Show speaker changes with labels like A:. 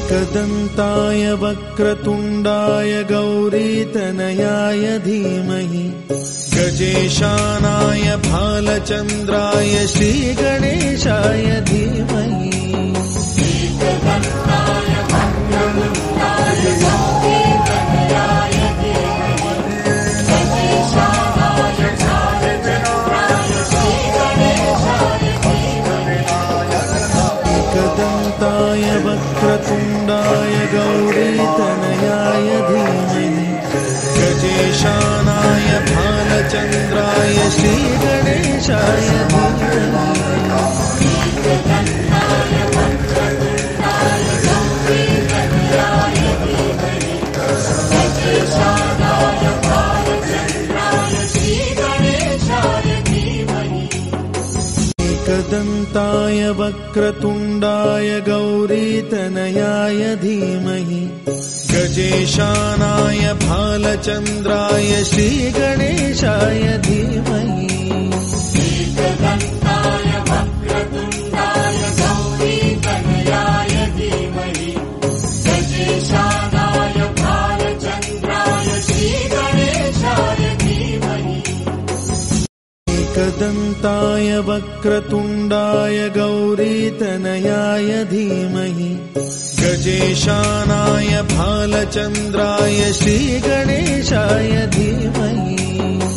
A: एकदन्ताय वक्रतुण्डाय गौरीतनयाय धीमहि गजेशानाय भालचन्द्राय श्रीगणेशाय धीमहि एकदन्ताय वक्रतुण्डाय गौरीतनयाय धीमहि गजेशानाय भालचन्द्राय श्रीगणेशाय धीमहि एकदन्ताय वक्रतुण्डाय गौरीतनयाय धीमहि गजेशानाय भालचन्द्राय श्रीगणेशाय धीमहि एकदन्ताय वक्रतुण्डाय गौरीतनयाय धीमहि गजेशानाय भालचन्द्राय श्रीगणेशाय धीमहि